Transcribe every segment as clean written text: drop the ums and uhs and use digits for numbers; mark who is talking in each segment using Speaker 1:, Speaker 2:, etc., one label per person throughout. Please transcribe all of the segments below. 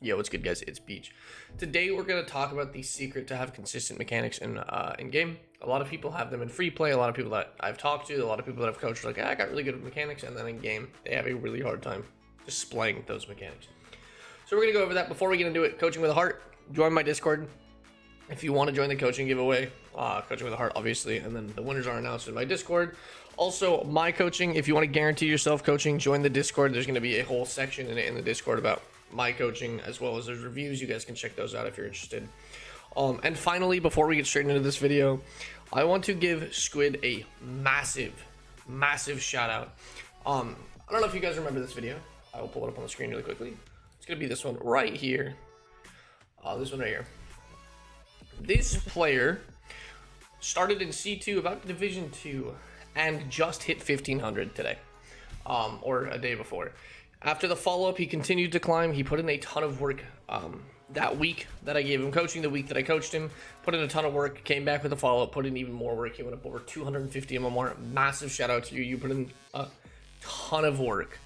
Speaker 1: Yo, what's good, guys? It's Beach. Today we're gonna talk about the secret to have consistent mechanics in game. A lot of people have them in free play. A lot of people that I've talked to, a lot of people that I've coached, are like, I got really good at mechanics, and then in game they have a really hard time displaying those mechanics. So we're gonna go over that. Before we get into it, coaching with a heart. Join my Discord if you want to join the coaching giveaway. Coaching with a heart, obviously, and then the winners are announced in my Discord. Also, my coaching. If you want to guarantee yourself coaching, join the Discord. There's gonna be a whole section in the Discord about my coaching, as well as there's reviews. You guys can check those out if you're interested. And finally, before we get straight into this video, I want to give Squid a massive shout out. I don't know if you guys remember this video. I will pull it up on the screen really quickly. It's gonna be this one right here. This one right here. This player started in C2, about Division 2, and just hit 1500 today, or a day before. After the follow-up, he continued to climb. He put in a ton of work that week that I gave him coaching, the week that I coached him, put in a ton of work, came back with a follow-up, put in even more work. He went up over 250 MMR. Massive shout out to you. You put in a ton of work.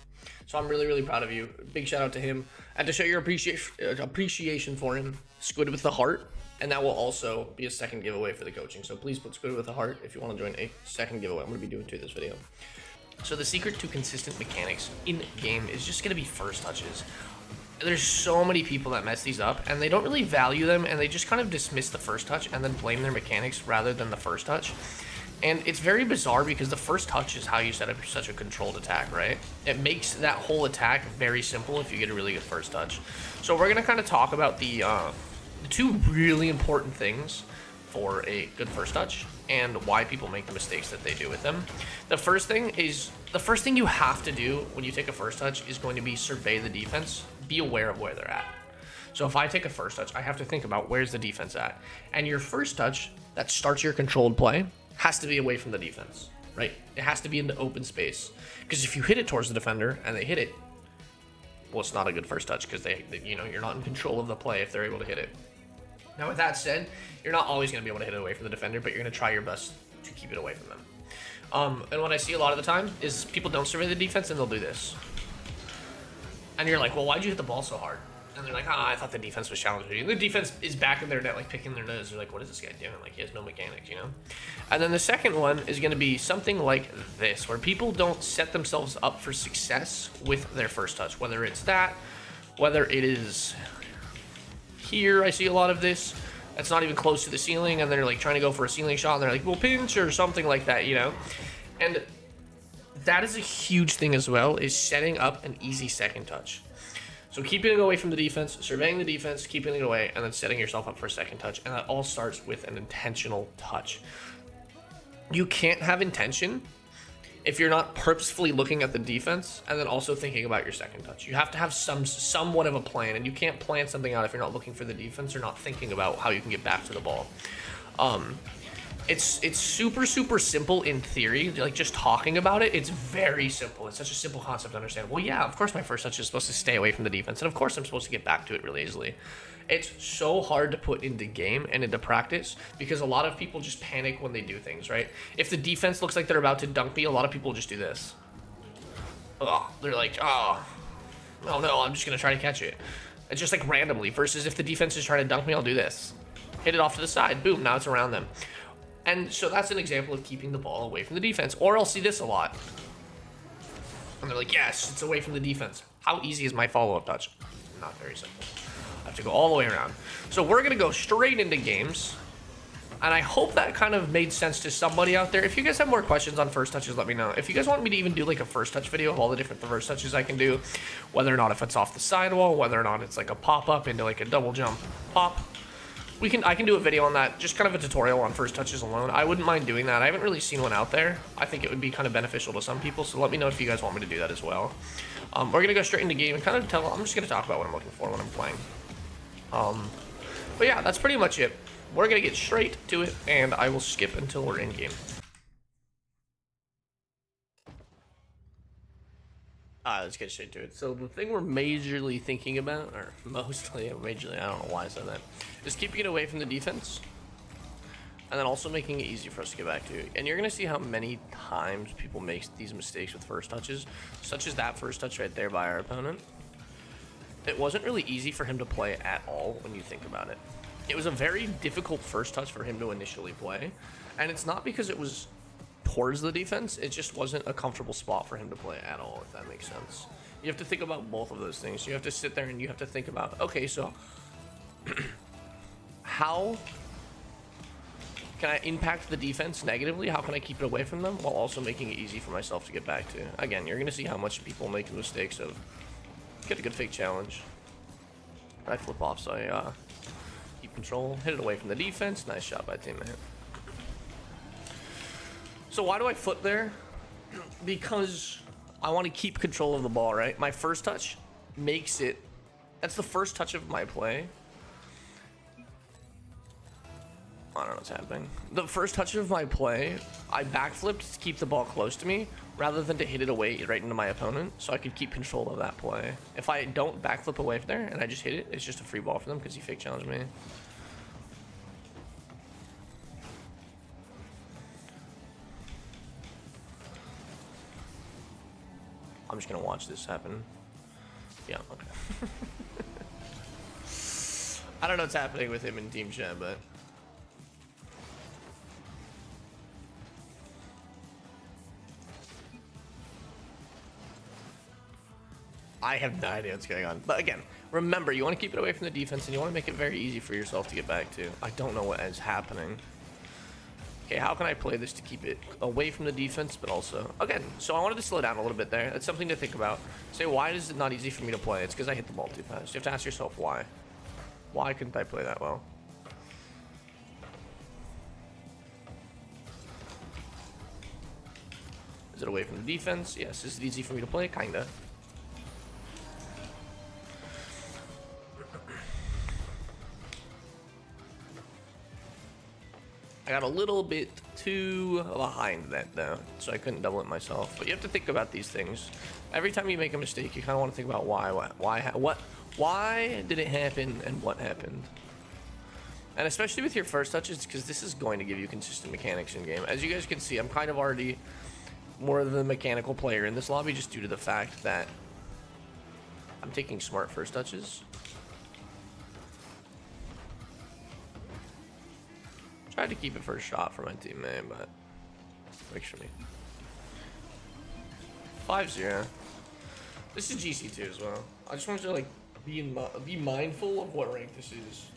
Speaker 1: So I'm really proud of you. Big shout out to him. And to show your appreciation for him, Squid with the heart. And that will also be a second giveaway for the coaching. So please put Squid with the heart if you want to join a second giveaway. I'm going to be doing two this video. So the secret to consistent mechanics in game is just going to be first touches. There's so many people that mess these up, and they don't really value them, and they just kind of dismiss the first touch and then blame their mechanics rather than the first touch. And it's very bizarre because the first touch is how you set up such a controlled attack, right? It makes that whole attack very simple if you get a really good first touch. So we're going to kind of talk about the two really important things for a good first touch and why people make the mistakes that they do with them. The first thing you have to do when you take a first touch is going to be survey the defense. Be aware of where they're at. So if I take a first touch, I have to think about where's the defense at. And your first touch that starts your controlled play has to be away from the defense, right? It has to be in the open space. Because if you hit it towards the defender and they hit it, well, it's not a good first touch because you're not in control of the play if they're able to hit it. Now, with that said, you're not always going to be able to hit it away from the defender, but you're going to try your best to keep it away from them. And what I see a lot of the time is people don't survey the defense and they'll do this. And you're like, well, why'd you hit the ball so hard? And they're like, I thought the defense was challenging you. The defense is back in their net, like picking their nose. They're like, what is this guy doing? Like, he has no mechanics, you know? And then the second one is going to be something like this, where people don't set themselves up for success with their first touch. Whether it's that, whether it is here, I see a lot of this. That's not even close to the ceiling, and they're like trying to go for a ceiling shot, and they're like, well, pinch or something like that, you know? And that is a huge thing as well, is setting up an easy second touch. So keeping it away from the defense, surveying the defense, keeping it away, and then setting yourself up for a second touch. And that all starts with an intentional touch. You can't have intention if you're not purposefully looking at the defense and then also thinking about your second touch. You have to have somewhat of a plan, and you can't plan something out if you're not looking for the defense or not thinking about how you can get back to the ball. It's super simple in theory. Like, just talking about it, it's very simple. It's such a simple concept to understand. Well, yeah, of course my first touch is supposed to stay away from the defense, and of course I'm supposed to get back to it really easily. It's so hard to put into game and into practice because a lot of people just panic when they do things, right? If the defense looks like they're about to dunk me, a lot of people just do this. Oh, they're like, oh no, I'm just gonna try to catch it. It's just like randomly, versus if the defense is trying to dunk me, I'll do this. Hit it off to the side, boom, now it's around them. And so that's an example of keeping the ball away from the defense. Or I'll see this a lot. And they're like, yes, it's away from the defense. How easy is my follow-up touch? Not very simple. I have to go all the way around. So we're going to go straight into games. And I hope that kind of made sense to somebody out there. If you guys have more questions on first touches, let me know. If you guys want me to even do like a first touch video of all the different first touches I can do, whether or not if it's off the sidewall, whether or not it's like a pop-up into like a double jump pop, I can do a video on that, just kind of a tutorial on first touches alone. I wouldn't mind doing that. I haven't really seen one out there. I think it would be kind of beneficial to some people, so let me know if you guys want me to do that as well. We're going to go straight into game and kind of I'm just going to talk about what I'm looking for when I'm playing. But yeah, that's pretty much it. We're going to get straight to it, and I will skip until we're in game. Let's get straight to it. So the thing we're majorly thinking about, or mostly, majorly, I don't know why I said that, is keeping it away from the defense, and then also making it easy for us to get back to. And you're going to see how many times people make these mistakes with first touches, such as that first touch right there by our opponent. it wasn't really easy for him to play at all when you think about it. It was a very difficult first touch for him to initially play, and it's not because it was towards the defense, it just wasn't a comfortable spot for him to play at all, if that makes sense. You have to think about both of those things. You have to sit there and you have to think about, okay, so how can I impact the defense negatively? How can I keep it away from them while also making it easy for myself to get back to? Again, you're going to see how much people make the mistakes of get a good fake challenge. I flip off, so I keep control, hit it away from the defense. Nice shot by teammate. So why do I flip there? Because I want to keep control of the ball, right? My first touch makes it, that's the first touch of my play. I don't know what's happening. The first touch of my play, I backflipped to keep the ball close to me rather than to hit it away right into my opponent, so I could keep control of that play. If I don't backflip away from there and I just hit it, it's just a free ball for them because he fake challenged me. I'm just gonna watch this happen. Yeah, okay. I don't know what's happening with him in team chat, but I have no idea what's going on. But again, remember, you want to keep it away from the defense and you want to make it very easy for yourself to get back to. I don't know what is happening. Okay, how can I play this to keep it away from the defense, but also... Again, so I wanted to slow down a little bit there. That's something to think about. Say, why is it not easy for me to play? It's because I hit the ball too fast. You have to ask yourself why. Why couldn't I play that well? Is it away from the defense? Yes. Is it easy for me to play? Kinda. I got a little bit too behind that though, so I couldn't double it myself. But you have to think about these things. Every time you make a mistake, you kind of want to think about why did it happen and what happened. And especially with your first touches, because this is going to give you consistent mechanics in game. As you guys can see, I'm kind of already more of the mechanical player in this lobby just due to the fact that I'm taking smart first touches. Tried to keep it first shot for my teammate, but works for me. 5-0. This is GC2 as well. I just wanted to like be mindful of what rank this is.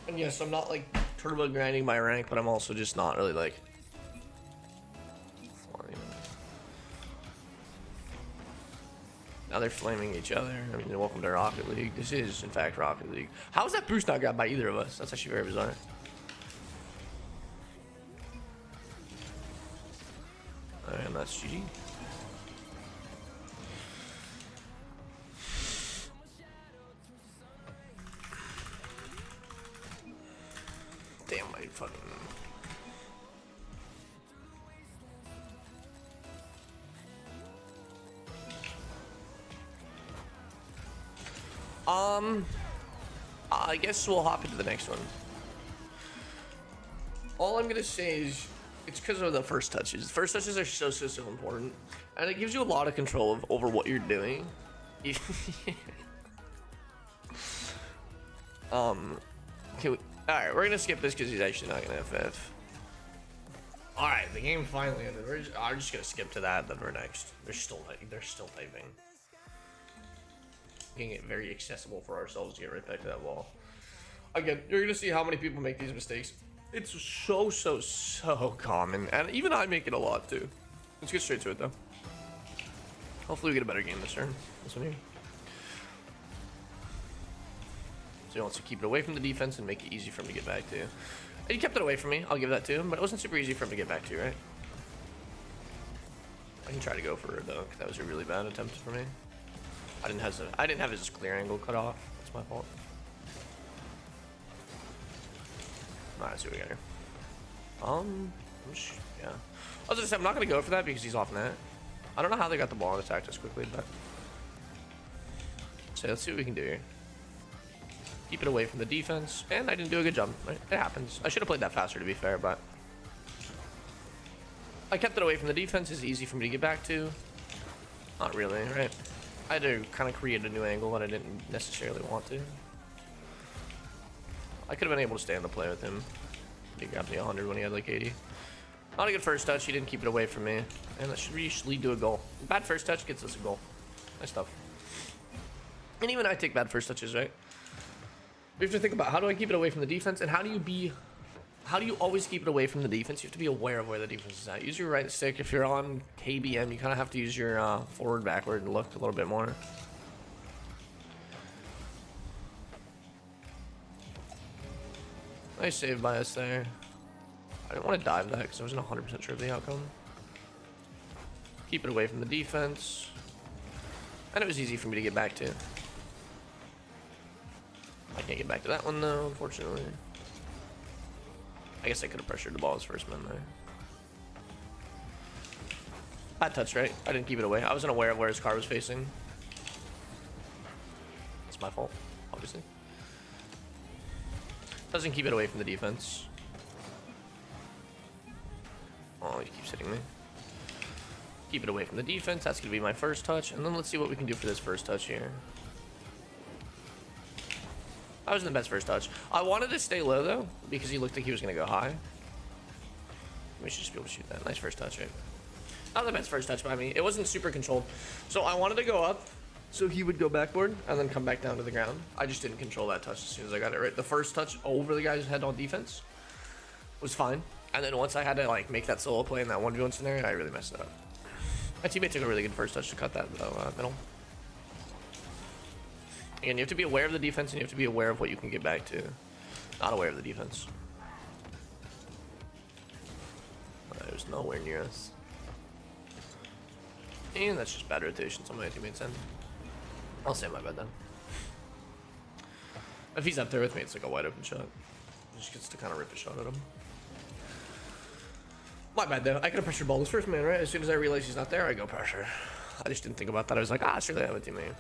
Speaker 1: And yes, I'm not like turbo grinding my rank, but I'm also just not really like. Now they're flaming each other. I mean, welcome to Rocket League. This is, in fact, Rocket League. How is that boost not grabbed by either of us? That's actually very bizarre. And that's GG. Damn, my fucking... I guess we'll hop into the next one. All I'm gonna say is it's because of the first touches. First touches are so important, and it gives you a lot of control over what you're doing. Okay, all right, we're gonna skip this because he's actually not gonna FF. All right, the game finally ended. I'm just gonna skip to that. Then we're next. They're still typing. Making it very accessible for ourselves to get right back to that wall. Again, you're gonna see how many people make these mistakes. It's so common, and even I make it a lot too. Let's get straight to it though. Hopefully we get a better game this turn. This one here. So he wants to keep it away from the defense and make it easy for him to get back to. And he kept it away from me. I'll give that to him, but it wasn't super easy for him to get back to, right? I can try to go for it though. That was a really bad attempt for me. I didn't have his clear angle cut off. That's my fault. Alright, let's see what we got here. Yeah. I was gonna say I'm not gonna go for that because he's off net. I don't know how they got the ball and attacked us quickly, but so let's see what we can do here. Keep it away from the defense, and I didn't do a good job. Right? It happens. I should have played that faster to be fair, but I kept it away from the defense. It's easy for me to get back to. Not really, right? I had to kind of create a new angle that I didn't necessarily want to. I could have been able to stay on the play with him. He grabbed me 100 when he had like 80. Not a good first touch. He didn't keep it away from me. And that should lead to a goal. Bad first touch gets us a goal. Nice stuff. And even I take bad first touches, right? We have to think about how do I keep it away from the defense, and how do you always keep it away from the defense? You have to be aware of where the defense is at. Use your right stick. If you're on KBM, you kind of have to use your forward, backward, and look a little bit more. Nice save by us there. I didn't want to dive that because I wasn't 100% sure of the outcome. Keep it away from the defense. And it was easy for me to get back to. I can't get back to that one though, unfortunately. I guess I could have pressured the ball as first man there. Bad touch, right? I didn't keep it away. I wasn't aware of where his car was facing. It's my fault, obviously. Doesn't keep it away from the defense. Oh, he keeps hitting me. Keep it away from the defense. That's going to be my first touch. And then let's see what we can do for this first touch here. That wasn't the best first touch. I wanted to stay low, though, because he looked like he was going to go high. We should just be able to shoot that. Nice first touch, right? Not the best first touch by me. It wasn't super controlled. So I wanted to go up so he would go backboard and then come back down to the ground. I just didn't control that touch as soon as I got it right. The first touch over the guy's head on defense was fine. And then once I had to like make that solo play in that 1v1 scenario, I really messed it up. My teammate took a really good first touch to cut that middle. Again, you have to be aware of the defense and you have to be aware of what you can get back to. Not aware of the defense. It was nowhere near us. And that's just bad rotations on my teammate's end. I'll say my bad then. If he's up there with me, it's like a wide open shot. He just gets to kind of rip a shot at him. My bad though. I could have pressured ball this first man, right? As soon as I realized he's not there, I go pressure. I just didn't think about that. I was like, surely I have a teammate.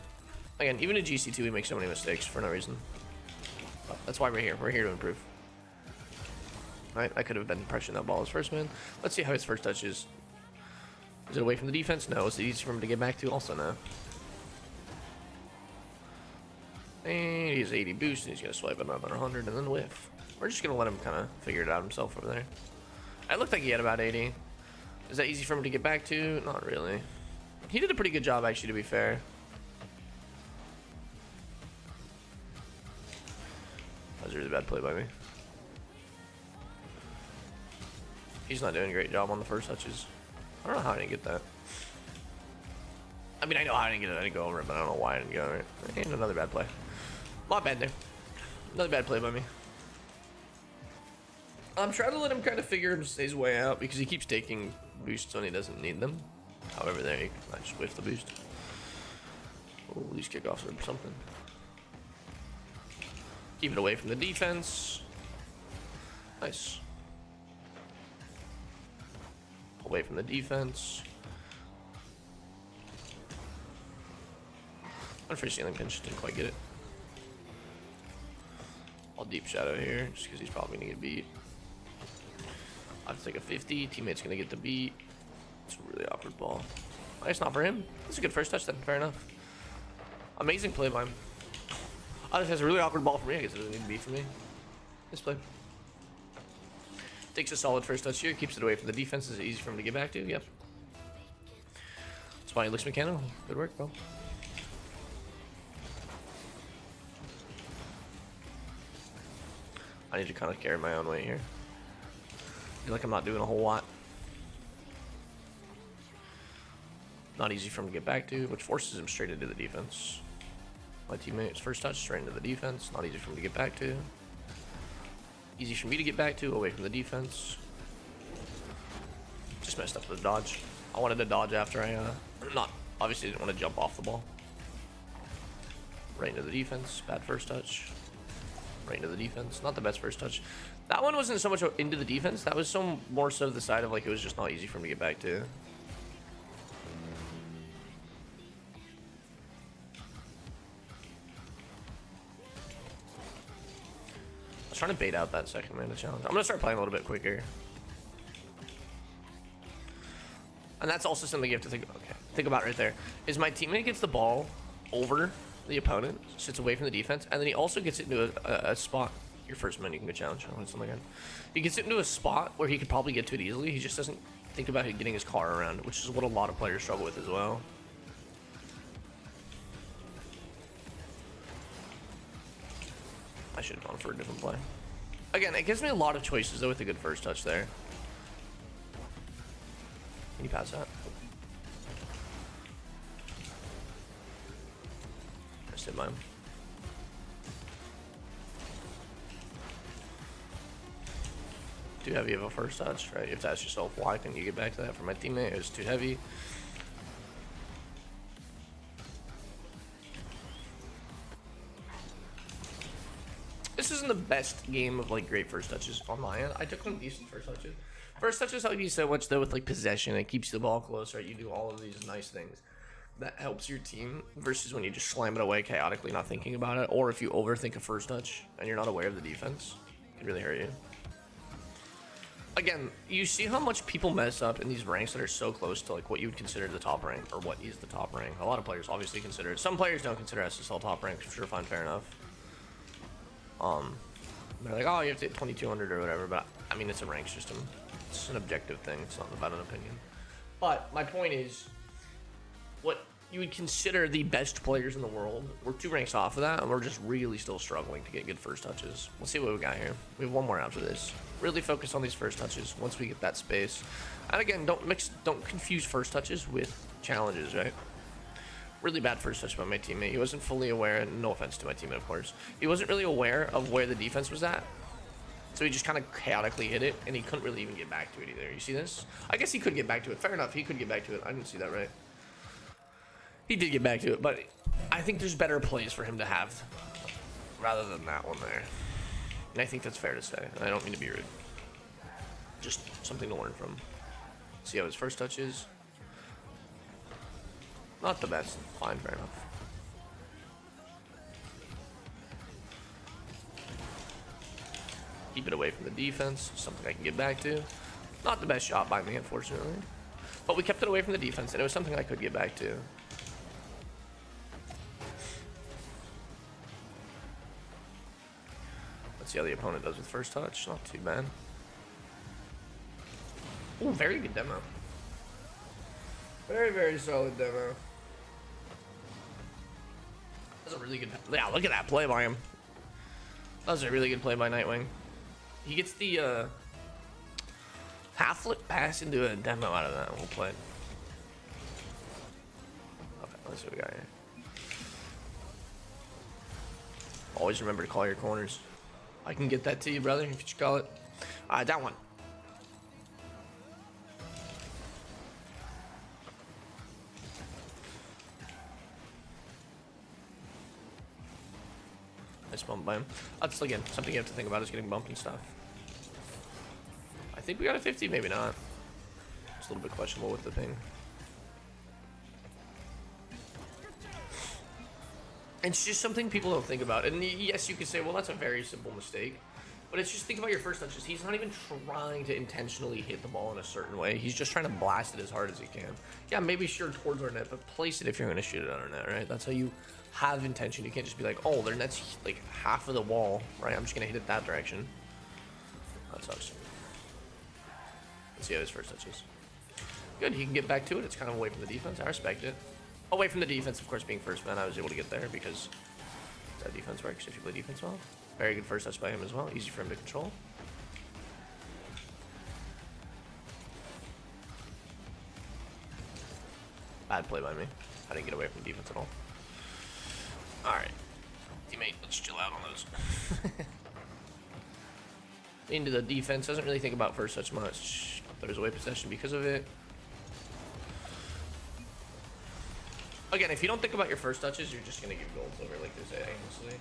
Speaker 1: Again, even in GC2, we make so many mistakes for no reason. But that's why we're here. We're here to improve. Alright, I could have been pressuring that ball as first man. Let's see how his first touch is. Is it away from the defense? No. Is it easy for him to get back to? Also no. And he has 80 boost, and he's going to swipe another 100 and then whiff. We're just going to let him kind of figure it out himself over there. It looked like he had about 80. Is that easy for him to get back to? Not really. He did a pretty good job, actually, to be fair. That was a really bad play by me. He's not doing a great job on the first touches. I don't know how I didn't get that. I mean, I know how I didn't get it. I didn't go over it, but I don't know why I didn't go over it. And another bad play. My bad there. Another bad play by me. I'm trying to let him kind of figure his way out because he keeps taking boosts when he doesn't need them. However, there he I just whiffed the boost. Oh, these kickoffs or something. Keep it away from the defense. Nice. Away from the defense. Unfortunately, ceiling pinch, didn't quite get it. I'll deep shadow here just because he's probably gonna get beat. I have to take a 50. Teammate's gonna get the beat. It's a really awkward ball. Nice, not for him. That's a good first touch then. Fair enough. Amazing play by him. Oh, this has a really awkward ball for me. I guess it doesn't need to be for me. Nice play. Takes a solid first touch here. Keeps it away from the defense. Is it easy for him to get back to? Yep. That's why he looks mechanical. Good work, bro. I need to kind of carry my own weight here. I feel like I'm not doing a whole lot. Not easy for him to get back to, which forces him straight into the defense. My teammate's first touch straight into the defense. Not easy for him to get back to. Easy for me to get back to, away from the defense. Just messed up the dodge. I wanted to dodge after obviously didn't want to jump off the ball. Right into the defense. Bad first touch. Right into the defense. Not the best first touch. That one wasn't so much into the defense. That was more so the side of like it was just not easy for him to get back to. I was trying to bait out that second mana challenge. I'm gonna start playing a little bit quicker. And that's also something you have to think about right there. Is my teammate gets the ball over the opponent, sits away from the defense, and then he also gets it into a spot. Your first man, you can go challenge. Oh, something again. He gets it into a spot where he could probably get to it easily. He just doesn't think about getting his car around, which is what a lot of players struggle with as well. I should have gone for a different play. Again, it gives me a lot of choices though with a good first touch there. Can you pass that? I sit by him. Too heavy of a first touch, right? You have to ask yourself, why couldn't you get back to that for my teammate? It was too heavy. This isn't the best game of like great first touches on my end. I took some decent first touches. First touches help you so much though with like possession. It keeps the ball close, right? You do all of these nice things. That helps your team versus when you just slam it away chaotically, not thinking about it. Or if you overthink a first touch and you're not aware of the defense, it can really hurt you. Again, you see how much people mess up in these ranks that are so close to like what you would consider the top rank, or what is the top rank. A lot of players obviously consider it. Some players don't consider SSL top rank, sure, fine, fair enough. They're like, oh, you have to hit 2200 or whatever, but I mean, it's a rank system. It's an objective thing. It's not about an opinion. But my point is, what you would consider the best players in the world, we're 2 ranks off of that, and we're just really still struggling to get good first touches. We'll see what we got here. We have one more after this. Really focus on these first touches once we get that space. And again, don't confuse first touches with challenges, right? Really bad first touch by my teammate. He wasn't fully aware, and no offense to my teammate, of course. He wasn't really aware of where the defense was at. So he just kind of chaotically hit it, and he couldn't really even get back to it either. You see this? I guess he could get back to it. Fair enough, he could get back to it. I didn't see that right. He did get back to it, but I think there's better plays for him to have rather than that one there. And I think that's fair to say. I don't mean to be rude. Just something to learn from. See how his first touch is. Not the best. Fine, fair enough. Keep it away from the defense. Something I can get back to. Not the best shot by me, unfortunately. But we kept it away from the defense, and it was something I could get back to. Let's see how the opponent does with first touch. Not too bad. Ooh, very good demo. Very, very solid demo. That's a really good... Yeah, look at that play by him. That was a really good play by Nightwing. He gets the half flip pass into a demo out of that. We'll play it. Okay, let's see what we got here. Always remember to call your corners. I can get that to you, brother, if you call it. That one. Nice bump by him. That's, again, something you have to think about is getting bumped and stuff. I think we got a 50, maybe not. It's a little bit questionable with the ping. It's just something people don't think about. And yes, you could say, well, that's a very simple mistake. But it's just, think about your first touches. He's not even trying to intentionally hit the ball in a certain way. He's just trying to blast it as hard as he can. Yeah, maybe sure towards our net, but place it if you're going to shoot it at our net, right? That's how you have intention. You can't just be like, oh, their net's like half of the wall, right? I'm just going to hit it that direction. That sucks. Let's see how his first touch is. Good, he can get back to it. It's kind of away from the defense. I respect it. Away from the defense, of course, being first man, I was able to get there because that's how defense works if you play defense well. Very good first touch by him as well. Easy for him to control. Bad play by me. I didn't get away from the defense at all. Alright. Teammate, let's chill out on those. Into the defense. Doesn't really think about first touch much. Throws away possession because of it. Again, if you don't think about your first touches, you're just going to give goals over, like they say, aimlessly.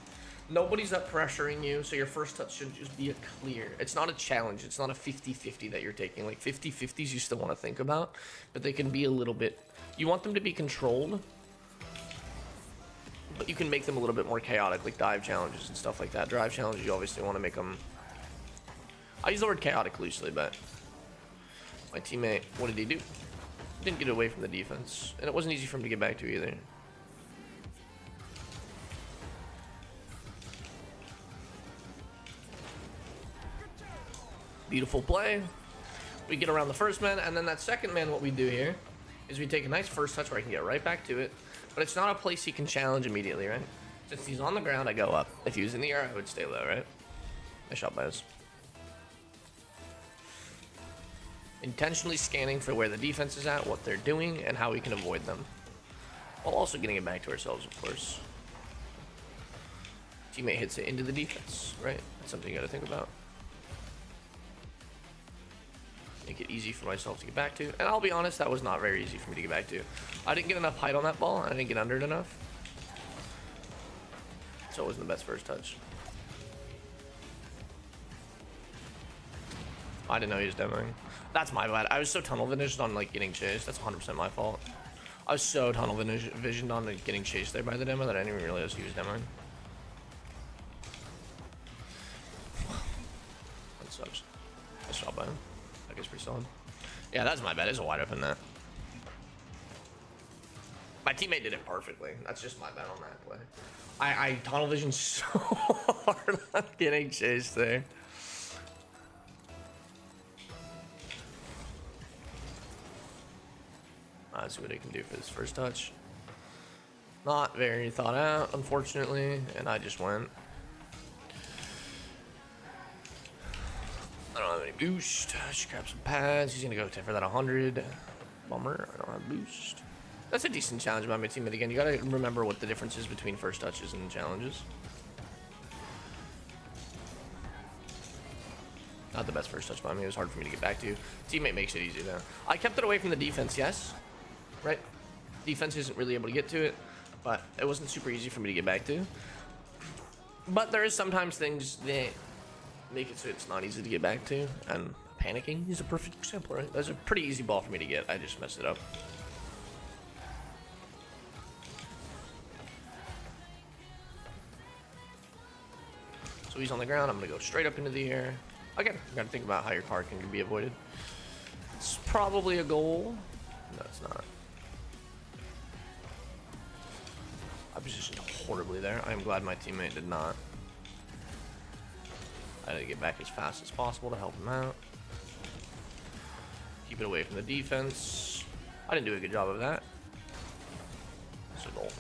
Speaker 1: Nobody's up pressuring you, so your first touch should just be a clear. It's not a challenge. It's not a 50-50 that you're taking. Like, 50-50s you still want to think about, but they can be a little bit... You want them to be controlled, but you can make them a little bit more chaotic, like dive challenges and stuff like that. Drive challenges, you obviously want to make them... I use the word chaotic loosely, but... My teammate, what did he do? Didn't get away from the defense, and it wasn't easy for him to get back to either. Beautiful play. We get around the first man, and then that second man, what we do here is we take a nice first touch where I can get right back to it, but it's not a place he can challenge immediately, right? Since he's on the ground, I go up. If he was in the air, I would stay low, right? Nice shot by us. Intentionally scanning for where the defense is at, what they're doing, and how we can avoid them. While also getting it back to ourselves, of course. Teammate hits it into the defense, right? That's something you gotta think about. Make it easy for myself to get back to. And I'll be honest, that was not very easy for me to get back to. I didn't get enough height on that ball, and I didn't get under it enough. So it wasn't the best first touch. I didn't know he was demoing. That's my bad. I was so tunnel visioned on like getting chased. That's 100% my fault. I was so tunnel visioned on like, getting chased there by the demo that I didn't even realize he was demoing. That sucks. Nice shot by him. I guess pretty solid. Yeah, that's my bad. It's a wide open net. My teammate did it perfectly. That's just my bad on that play. I tunnel visioned so hard on getting chased there. Let's see what he can do for this first touch. Not very thought out, unfortunately, and I just went. I don't have any boost. I should grab some pads. He's gonna go for that 100. Bummer, I don't have boost. That's a decent challenge by my teammate again. You gotta remember what the difference is between first touches and challenges. Not the best first touch by me. It was hard for me to get back to. Teammate makes it easy though. I kept it away from the defense, yes. Right? Defense isn't really able to get to it, but it wasn't super easy for me to get back to. But there is sometimes things that make it so it's not easy to get back to, and panicking is a perfect example, right? That's a pretty easy ball for me to get. I just messed it up. So he's on the ground. I'm gonna go straight up into the air. Again, you gotta think about how your card can be avoided. It's probably a goal. No, it's not. I positioned horribly there. I'm glad my teammate did not. I had to get back as fast as possible to help him out. Keep it away from the defense. I didn't do a good job of that. That's a goal.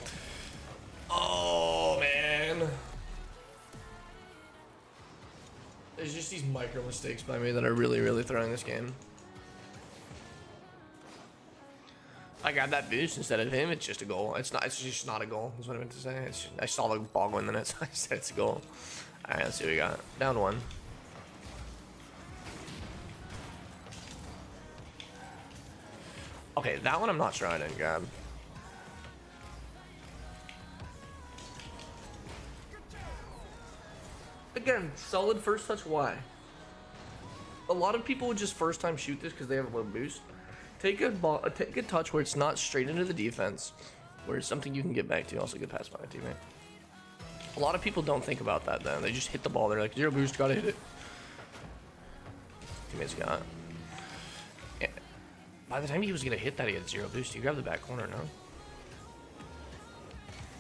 Speaker 1: Oh, man. There's just these micro mistakes by me that are really, really throwing this game. I got that boost instead of him. It's just a goal. It's not. It's just not a goal. Is what I meant to say. I saw the ball go in the net, so I said it's a goal. All right, let's see what we got. Down one. Okay, that one I'm not sure I didn't grab. Again, solid first touch. Why? A lot of people would just first time shoot this because they have a low boost. Take a ball, take a touch where it's not straight into the defense, where it's something you can get back to. Also, good pass by my teammate. A lot of people don't think about that. Then they just hit the ball. They're like, zero boost, gotta hit it. Teammate's got. Yeah. By the time he was gonna hit that, he had zero boost. You grab the back corner, no?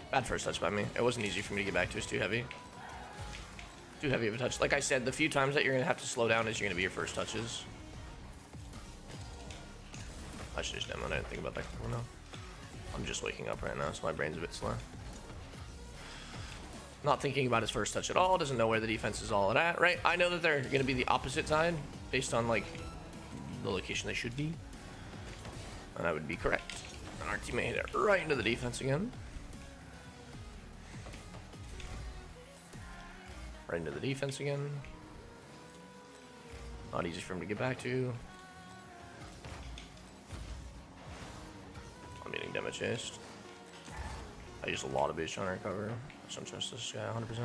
Speaker 1: Bad first touch by me. It wasn't easy for me to get back to. It's too heavy. Too heavy of a touch. Like I said, the few times that you're gonna have to slow down is you're gonna be your first touches. I should just demo. I didn't think about that before now. I'm just waking up right now, so my brain's a bit slow. Not thinking about his first touch at all. Doesn't know where the defense is all at, right? I know that they're going to be the opposite side based on, like, the location they should be. And I would be correct. And our teammate hit it right into the defense again. Right into the defense again. Not easy for him to get back to. I'm getting demo chased. I used a lot of boost on our cover. I don't trust this guy 100%.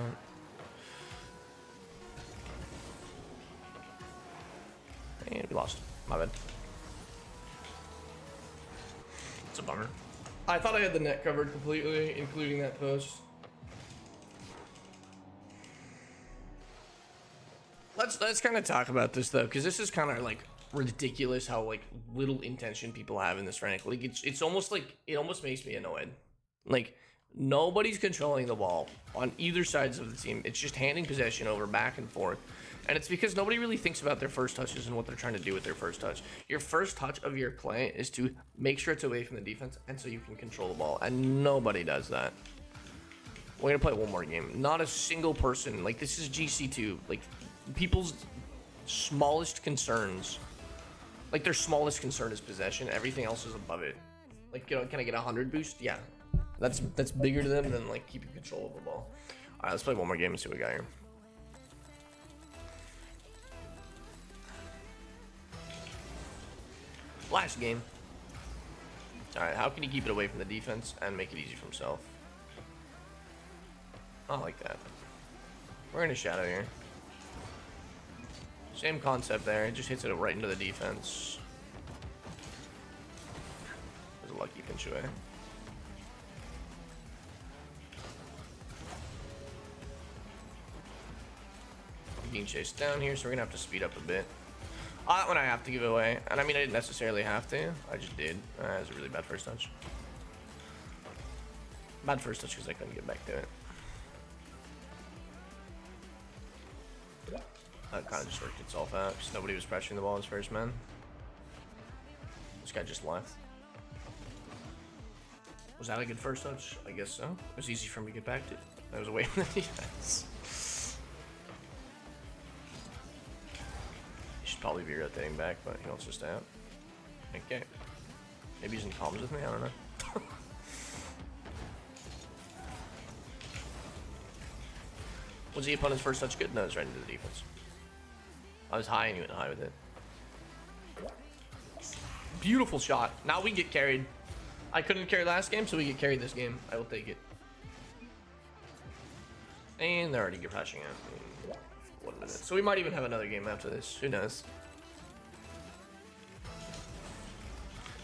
Speaker 1: And we lost. My bad. It's a bummer. I thought I had the net covered completely, including that post. Let's kind of talk about this though, because this is kind of like ridiculous how like little intention people have in this rank. Like it's almost like it almost makes me annoyed. Like nobody's controlling the ball on either sides of the team. It's just handing possession over back and forth. And it's because nobody really thinks about their first touches and what they're trying to do with their first touch. Your first touch of your play is to make sure it's away from the defense and so you can control the ball. And nobody does that. We're gonna play one more game. Not a single person, like this is GC2, like people's smallest concerns, like their smallest concern is possession. Everything else is above it. Like, you know, can I get a 100 boost? Yeah, that's bigger to them than like keeping control of the ball. All right, let's play one more game and see what we got here. Last game. All right, how can he keep it away from the defense and make it easy for himself? I like that. We're in a shadow here. Same concept there. It just hits it right into the defense. There's a lucky pinch away. Being chased down here, so we're gonna have to speed up a bit. That one I have to give away, and I mean I didn't necessarily have to. I just did. That was a really bad first touch. Bad first touch because I couldn't get back to it. That kind of just worked itself out because nobody was pressuring the ball as first man. This guy just left. Was that a good first touch? I guess so. It was easy for me to get back to. I was away from the defense. He should probably be rotating back, but he wants to stay out. Okay. Maybe he's in comms with me, I don't know. Was the opponent's first touch good? No, it's right into the defense. I was high and he went high with it. Beautiful shot. Now we get carried. I couldn't carry last game, so we get carried this game. I will take it. And they're already crashing out in 1 minute. So we might even have another game after this. Who knows?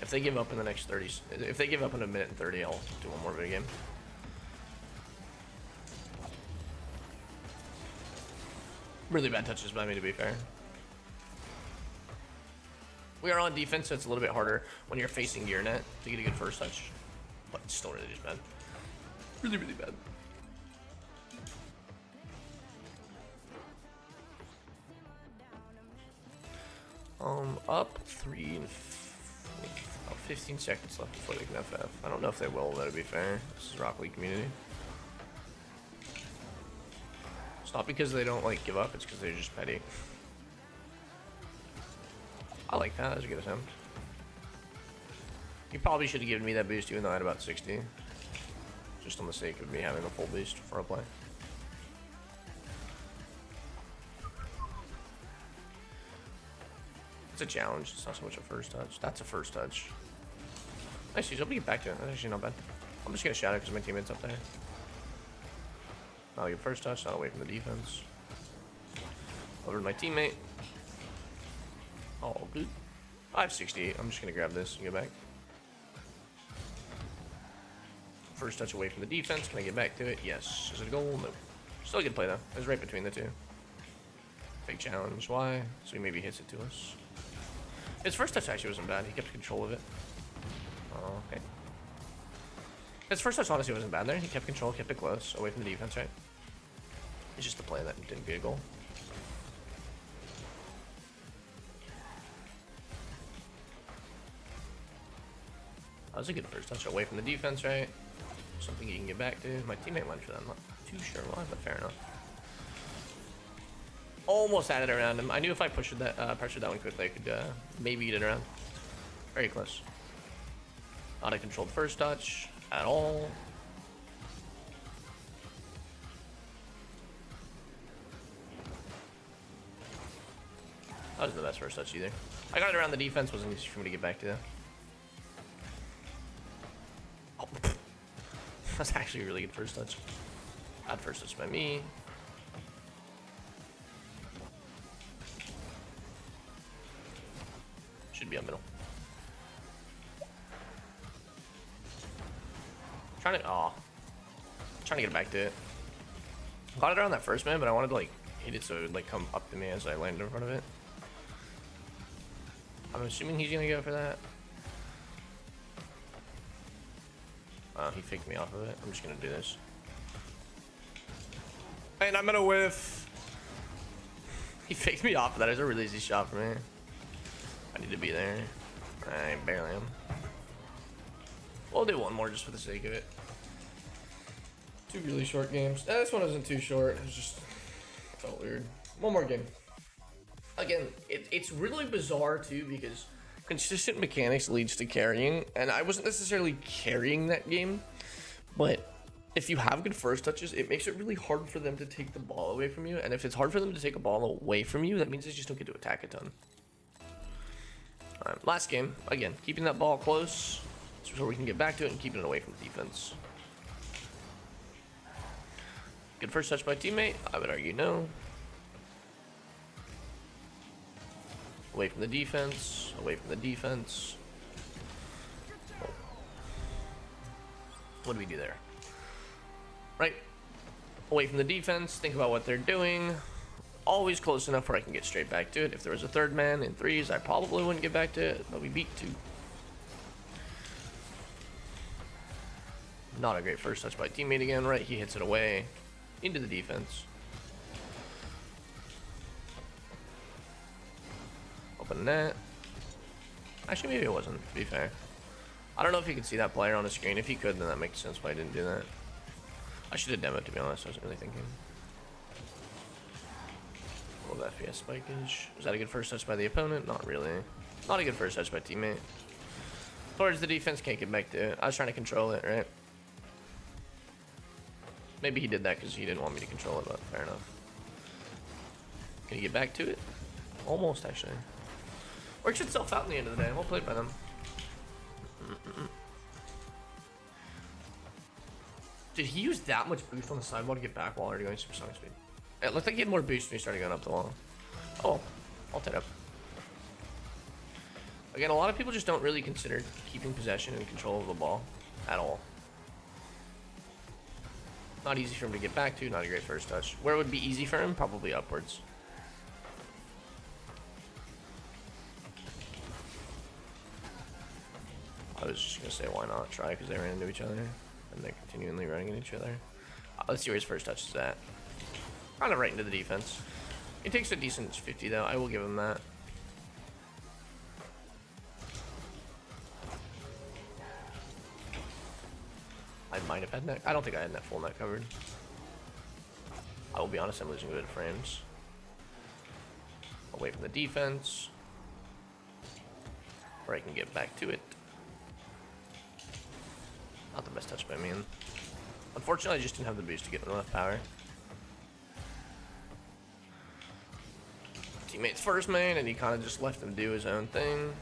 Speaker 1: If they give up in the next 30, if they give up in a minute and 30, I'll do one more video game. Really bad touches by me, to be fair. We are on defense, so it's a little bit harder when you're facing gear net to get a good first touch. But it's still really just bad. Really, really bad. Up 3 and 15 seconds left before they can FF. I don't know if they will, though, to be fair. This is Rock League community. It's not because they don't like give up, it's because they're just petty. I like that. That was a good attempt. You probably should have given me that boost even though I had about 60. Just on the sake of me having a full boost for a play. It's a challenge. It's not so much a first touch. That's a first touch. Nice, he's able to get back to it. That's actually not bad. I'm just going to shout it because my teammate's up there. I'll get first touch, not away from the defense. Over to my teammate. All good. I have 68. I'm just going to grab this and get back. First touch away from the defense. Can I get back to it? Yes. Is it a goal? No. Still a good play, though. It was right between the two. Fake challenge. Why? So he maybe hits it to us. His first touch actually wasn't bad. He kept control of it. Oh, okay. His first touch honestly wasn't bad there. He kept control, kept it close, away from the defense, right? It's just the play that didn't get a goal. That was a good first touch away from the defense, right? Something you can get back to. My teammate went for that. I'm not too sure why, but fair enough. Almost had it around him. I knew if I pressured that one quickly, I could maybe get it around. Very close. Not a controlled first touch at all. That wasn't the best first touch either. I got it around the defense. Wasn't easy for me to get back to that. Oh, that's actually a really good first touch. Bad first touch by me. Should be up middle. Trying to get back to it. Got it around that first man, but I wanted to like hit it so it would like come up to me as I landed in front of it. I'm assuming he's gonna go for that. Oh, he faked me off of it. I'm just gonna do this. And I'm gonna whiff. He faked me off of that. It's a really easy shot for me. I need to be there. I barely am. We'll do one more just for the sake of it. 2 really short games. This one isn't too short. It just felt weird. One more game. Again, it's really bizarre too because consistent mechanics leads to carrying, and I wasn't necessarily carrying that game, but if you have good first touches, it makes it really hard for them to take the ball away from you, and if it's hard for them to take a ball away from you, that means they just don't get to attack a ton. Alright, last game. Again, keeping that ball close so we can get back to it and keeping it away from the defense. Good first touch by teammate? I would argue no. Away from the defense, away from the defense. Oh. What do we do there? Right, away from the defense, think about what they're doing. Always close enough where I can get straight back to it. If there was a third man in threes, I probably wouldn't get back to it, but we beat 2. Not a great first touch by teammate again, right? He hits it away into the defense. Open net. Actually, maybe it wasn't, to be fair. I don't know if he could see that player on the screen. If he could, then that makes sense why I didn't do that. I should have demoed, to be honest. I wasn't really thinking. A little FPS spikeage. Was that a good first touch by the opponent? Not really. Not a good first touch by teammate. Towards the defense, can't get back to it. I was trying to control it, right? Maybe he did that because he didn't want me to control it, but fair enough. Can he get back to it? Almost, actually. Works itself out in the end of the day. Well played by them. Did he use that much boost on the sidewall to get back while already going supersonic speed? It looked like he had more boost when he started going up the wall. Oh, I'll take up. Again, a lot of people just don't really consider keeping possession and control of the ball at all. Not easy for him to get back to, not a great first touch. Where it would be easy for him? Probably upwards. I was just gonna say why not try because they ran into each other and they're continually running into each other. Let's see where his first touch is at. Kind of right into the defense. He takes a decent 50 though. I will give him that. I might have had net. I don't think I had net full net covered. I will be honest, I'm losing a bit of frames. Away from the defense. Where I can get back to it. Not the best touch by me. Unfortunately, I just didn't have the boost to get enough power. Teammate's first main, and he kind of just left him do his own thing.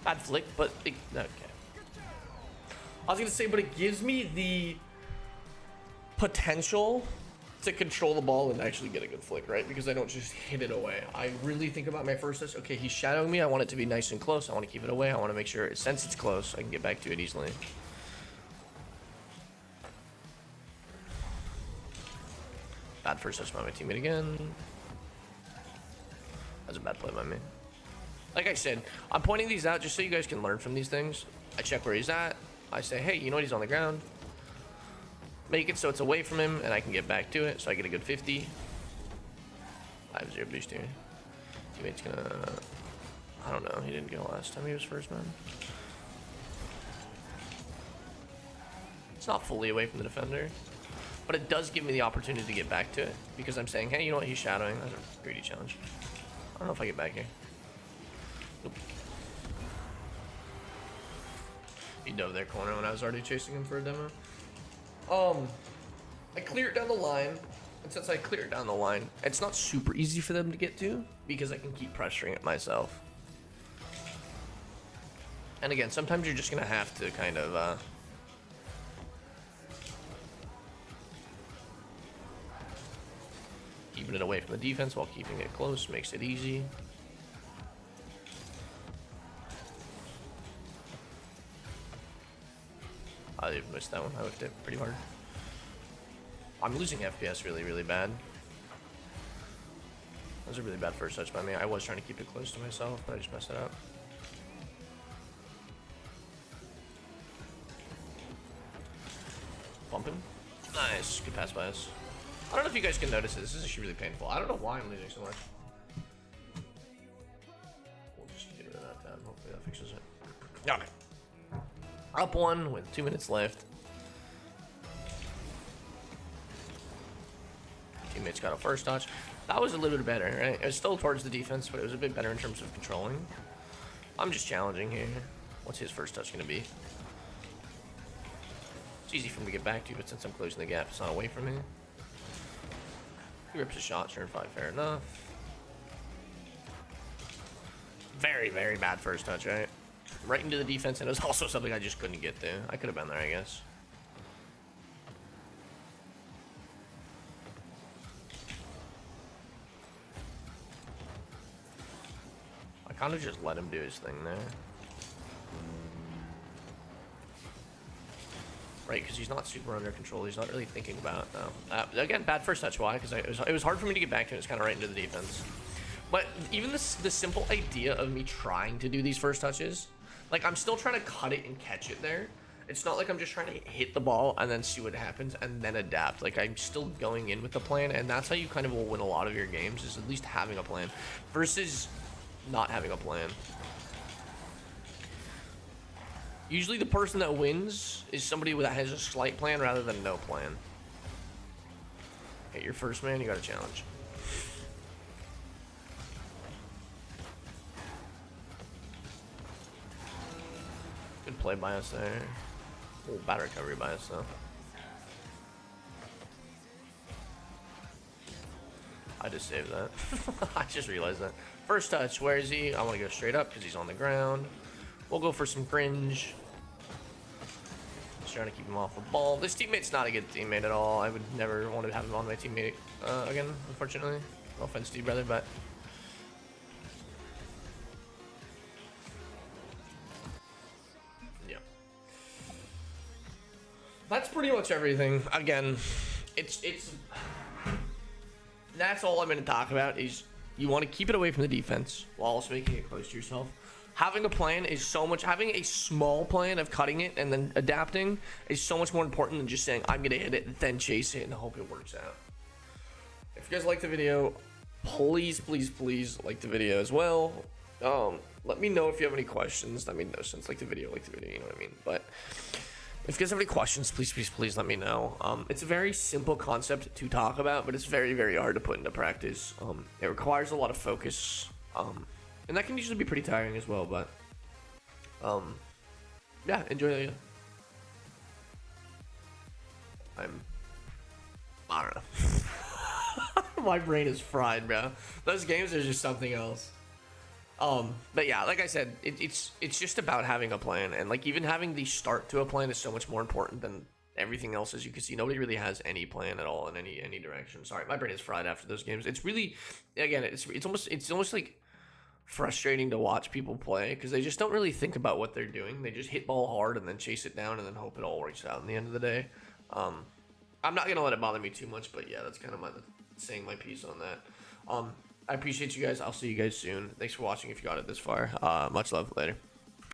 Speaker 1: Bad flick, but it, okay. I was gonna say, but it gives me the potential to control the ball and actually get a good flick, right? Because I don't just hit it away. I really think about my first touch. Okay, he's shadowing me. I want it to be nice and close. I want to keep it away. I want to make sure, since it's close, I can get back to it easily. Bad first touch by my teammate again. That's a bad play by me. Like I said, I'm pointing these out just so you guys can learn from these things. I check where he's at. I say, hey, you know what? He's on the ground. Make it so it's away from him and I can get back to it so I get a good 50. I have 0 boost here. Teammate's gonna... I don't know. He didn't go last time he was first man. It's not fully away from the defender. But it does give me the opportunity to get back to it. Because I'm saying, hey, you know what? He's shadowing. That's a greedy challenge. I don't know if I get back here. Nope. He dove their corner when I was already chasing him for a demo. I clear it down the line, and since I clear it down the line, it's not super easy for them to get to because I can keep pressuring it myself. And again, sometimes you're just gonna have to kind of keeping it away from the defense while keeping it close makes it easy. I missed that one. I whiffed it pretty hard. I'm losing FPS really, really bad. was a really bad first touch by me. I was trying to keep it close to myself, but I just messed it up. Bumping. Nice. Good pass by us. I don't know if you guys can notice this. This is actually really painful. I don't know why I'm losing so much. We'll just get rid of that tab. Hopefully that fixes it. Okay. Up 1 with 2 minutes left. Teammates got a first touch. That was a little bit better, right? It was still towards the defense, but it was a bit better in terms of controlling. I'm just challenging here. What's his first touch going to be? It's easy for him to get back to, but since I'm closing the gap, it's not away from me. He rips a shot, turn 5, fair enough. Very, very bad first touch, right? Right into the defense, and it was also something I just couldn't get to. I could have been there, I guess. I kind of just let him do his thing there. Right, because he's not super under control. He's not really thinking about again, bad first touch. Why? Because it was hard for me to get back to it. It's kind of right into the defense. But even the simple idea of me trying to do these first touches, like I'm still trying to cut it and catch it there. It's not like I'm just trying to hit the ball and then see what happens and then adapt. Like I'm still going in with the plan, and that's how you kind of will win a lot of your games, is at least having a plan versus not having a plan. Usually the person that wins is somebody that has a slight plan rather than no plan. Hit your first man, you got a challenge. Good play by us there. Oh, bad recovery by us though. I just saved that. I just realized that. First touch, where is he? I want to go straight up because he's on the ground. We'll go for some cringe. Just trying to keep him off the ball. This teammate's not a good teammate at all. I would never want to have him on my teammate again, unfortunately. No offense to you, brother, but... yeah. That's pretty much everything. Again, it's... That's all I'm going to talk about, is you want to keep it away from the defense while also making it close to yourself. Having a plan is so much, having a small plan of cutting it and then adapting is so much more important than just saying, I'm going to hit it, then chase it, and hope it works out. If you guys like the video, please, please, please like the video as well. Let me know if you have any questions. I mean, no sense, like the video, you know what I mean? But if you guys have any questions, please, please, please let me know. It's a very simple concept to talk about, but it's very, very hard to put into practice. It requires a lot of focus. And that can usually be pretty tiring as well, but yeah, enjoy it. I don't know. My brain is fried, bro. Those games are just something else. But yeah, like I said, it's just about having a plan, and like even having the start to a plan is so much more important than everything else. As you can see, nobody really has any plan at all in any direction. Sorry, my brain is fried after those games. It's really, again, it's almost like frustrating to watch people play because they just don't really think about what they're doing. They just hit ball hard and then chase it down and then hope it all works out in the end of the day. I'm not gonna let it bother me too much, but yeah, that's kind of saying my piece on that. I appreciate you guys. I'll see you guys soon. Thanks for watching if you got it this far. Much love. Later.